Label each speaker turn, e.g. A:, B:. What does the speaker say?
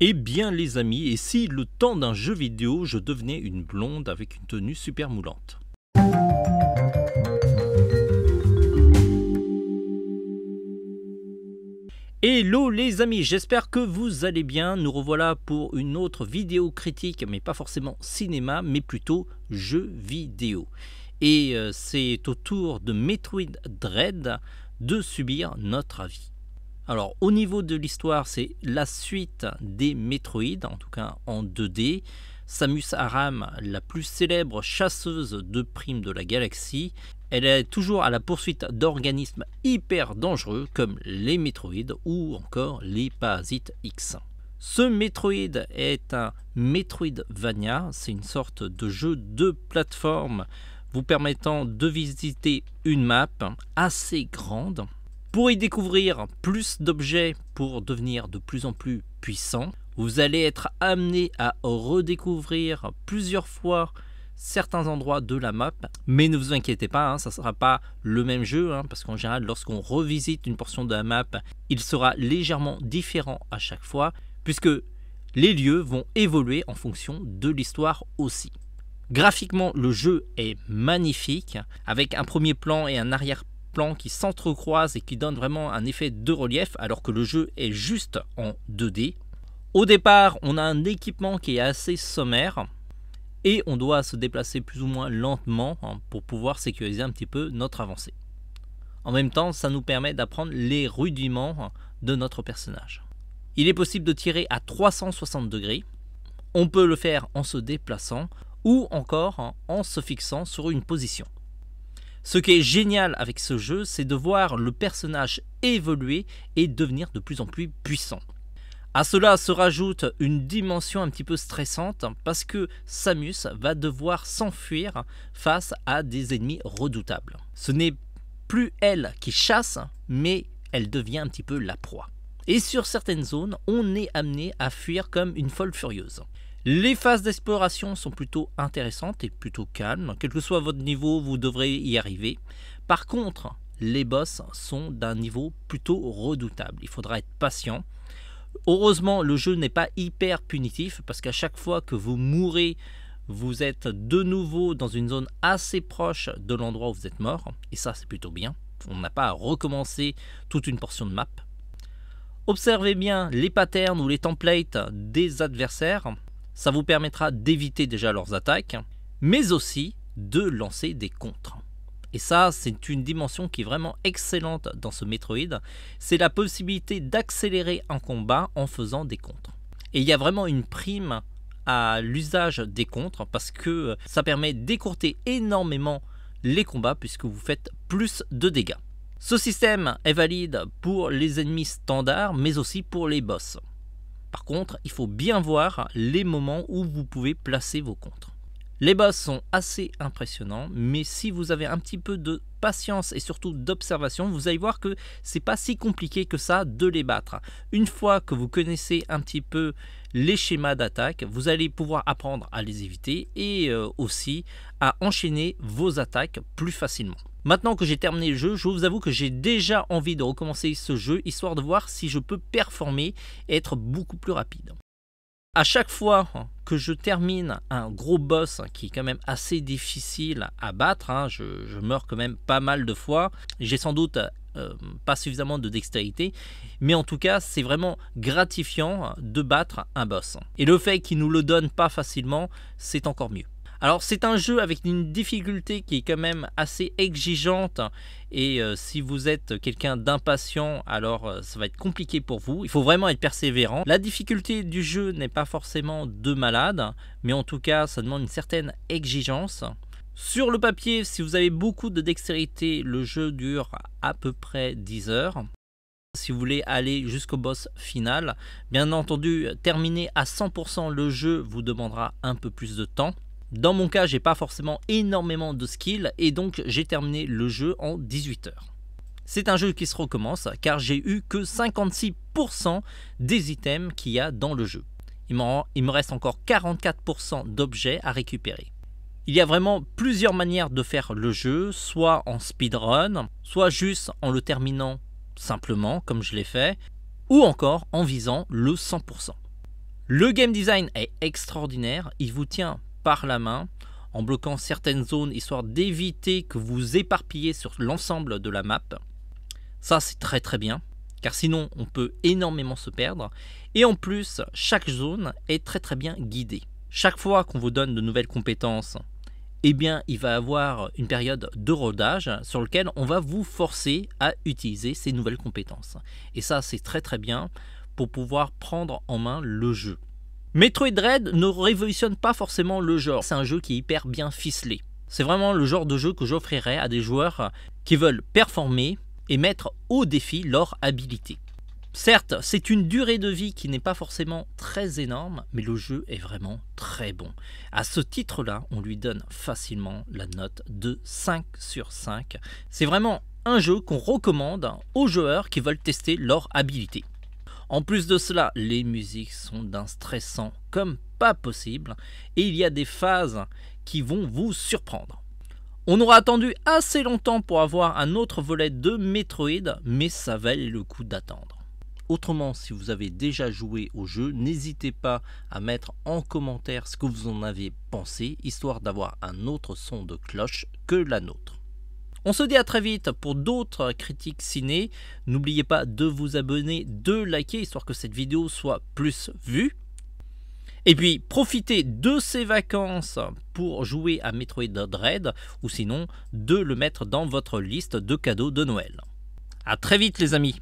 A: Eh bien les amis, et si le temps d'un jeu vidéo, je devenais une blonde avec une tenue super moulante? Hello les amis, j'espère que vous allez bien. Nous revoilà pour une autre vidéo critique, mais pas forcément cinéma, mais plutôt jeu vidéo. Et c'est au tour de Metroid Dread de subir notre avis. Alors au niveau de l'histoire, c'est la suite des Metroid, en tout cas en 2D. Samus Aran, la plus célèbre chasseuse de primes de la galaxie, elle est toujours à la poursuite d'organismes hyper dangereux comme les Metroid ou encore les Parasites X. Ce Metroid est un Metroidvania, c'est une sorte de jeu de plateforme vous permettant de visiter une map assez grande. Pour y découvrir plus d'objets pour devenir de plus en plus puissant, vous allez être amené à redécouvrir plusieurs fois certains endroits de la map, mais ne vous inquiétez pas, ça ne sera pas le même jeu, parce qu'en général, lorsqu'on revisite une portion de la map, il sera légèrement différent à chaque fois, puisque les lieux vont évoluer en fonction de l'histoire aussi. Graphiquement, le jeu est magnifique, avec un premier plan et un arrière-plan qui s'entrecroisent et qui donnent vraiment un effet de relief, alors que le jeu est juste en 2D. Au départ, on a un équipement qui est assez sommaire, et on doit se déplacer plus ou moins lentement pour pouvoir sécuriser un petit peu notre avancée. En même temps, ça nous permet d'apprendre les rudiments de notre personnage. Il est possible de tirer à 360 degrés, on peut le faire en se déplaçant, ou encore en se fixant sur une position. Ce qui est génial avec ce jeu, c'est de voir le personnage évoluer et devenir de plus en plus puissant. À cela se rajoute une dimension un petit peu stressante parce que Samus va devoir s'enfuir face à des ennemis redoutables. Ce n'est plus elle qui chasse, mais elle devient un petit peu la proie. Et sur certaines zones, on est amené à fuir comme une folle furieuse. Les phases d'exploration sont plutôt intéressantes et plutôt calmes. Quel que soit votre niveau, vous devrez y arriver. Par contre, les boss sont d'un niveau plutôt redoutable. Il faudra être patient. Heureusement, le jeu n'est pas hyper punitif parce qu'à chaque fois que vous mourrez, vous êtes de nouveau dans une zone assez proche de l'endroit où vous êtes mort. Et ça, c'est plutôt bien. On n'a pas à recommencer toute une portion de map. Observez bien les patterns ou les templates des adversaires. Ça vous permettra d'éviter déjà leurs attaques, mais aussi de lancer des contres. Et ça, c'est une dimension qui est vraiment excellente dans ce Metroid. C'est la possibilité d'accélérer un combat en faisant des contres. Et il y a vraiment une prime à l'usage des contres parce que ça permet d'écourter énormément les combats puisque vous faites plus de dégâts. Ce système est valide pour les ennemis standards, mais aussi pour les boss. Par contre, il faut bien voir les moments où vous pouvez placer vos contres. Les boss sont assez impressionnants, mais si vous avez un petit peu de patience et surtout d'observation, vous allez voir que c'est pas si compliqué que ça de les battre. Une fois que vous connaissez un petit peu les schémas d'attaque, vous allez pouvoir apprendre à les éviter et aussi à enchaîner vos attaques plus facilement. Maintenant que j'ai terminé le jeu, je vous avoue que j'ai déjà envie de recommencer ce jeu, histoire de voir si je peux performer et être beaucoup plus rapide. À chaque fois que je termine un gros boss qui est quand même assez difficile à battre, je meurs quand même pas mal de fois, j'ai sans doute pas suffisamment de dextérité, mais en tout cas c'est vraiment gratifiant de battre un boss. Et le fait qu'il nous le donne pas facilement, c'est encore mieux. Alors c'est un jeu avec une difficulté qui est quand même assez exigeante et si vous êtes quelqu'un d'impatient, alors ça va être compliqué pour vous. Il faut vraiment être persévérant. La difficulté du jeu n'est pas forcément de malade, mais en tout cas ça demande une certaine exigence. Sur le papier, si vous avez beaucoup de dextérité, le jeu dure à peu près 10 heures. Si vous voulez aller jusqu'au boss final, bien entendu, terminer à 100% le jeu vous demandera un peu plus de temps. Dans mon cas, j'ai pas forcément énormément de skills et donc j'ai terminé le jeu en 18 heures. C'est un jeu qui se recommence car j'ai eu que 56% des items qu'il y a dans le jeu. Il me reste encore 44% d'objets à récupérer. Il y a vraiment plusieurs manières de faire le jeu, soit en speedrun, soit juste en le terminant simplement comme je l'ai fait, ou encore en visant le 100%. Le game design est extraordinaire, il vous tient par la main en bloquant certaines zones histoire d'éviter que vous éparpillez sur l'ensemble de la map. Ça c'est très très bien, car sinon on peut énormément se perdre. Et en plus, chaque zone est très très bien guidée. Chaque fois qu'on vous donne de nouvelles compétences, eh bien, il va y avoir une période de rodage sur lequel on va vous forcer à utiliser ces nouvelles compétences. Et ça, c'est très très bien pour pouvoir prendre en main le jeu. Metroid Dread ne révolutionne pas forcément le genre. C'est un jeu qui est hyper bien ficelé. C'est vraiment le genre de jeu que j'offrirais à des joueurs qui veulent performer et mettre au défi leur habilité. Certes, c'est une durée de vie qui n'est pas forcément très énorme, mais le jeu est vraiment très bon. À ce titre-là, on lui donne facilement la note de 5 sur 5. C'est vraiment un jeu qu'on recommande aux joueurs qui veulent tester leur habilité. En plus de cela, les musiques sont d'un stressant comme pas possible, et il y a des phases qui vont vous surprendre. On aura attendu assez longtemps pour avoir un autre volet de Metroid, mais ça valait le coup d'attendre. Autrement, si vous avez déjà joué au jeu, n'hésitez pas à mettre en commentaire ce que vous en avez pensé, histoire d'avoir un autre son de cloche que la nôtre. On se dit à très vite pour d'autres critiques ciné. N'oubliez pas de vous abonner, de liker, histoire que cette vidéo soit plus vue. Et puis, profitez de ces vacances pour jouer à Metroid Dread, ou sinon, de le mettre dans votre liste de cadeaux de Noël. À très vite les amis!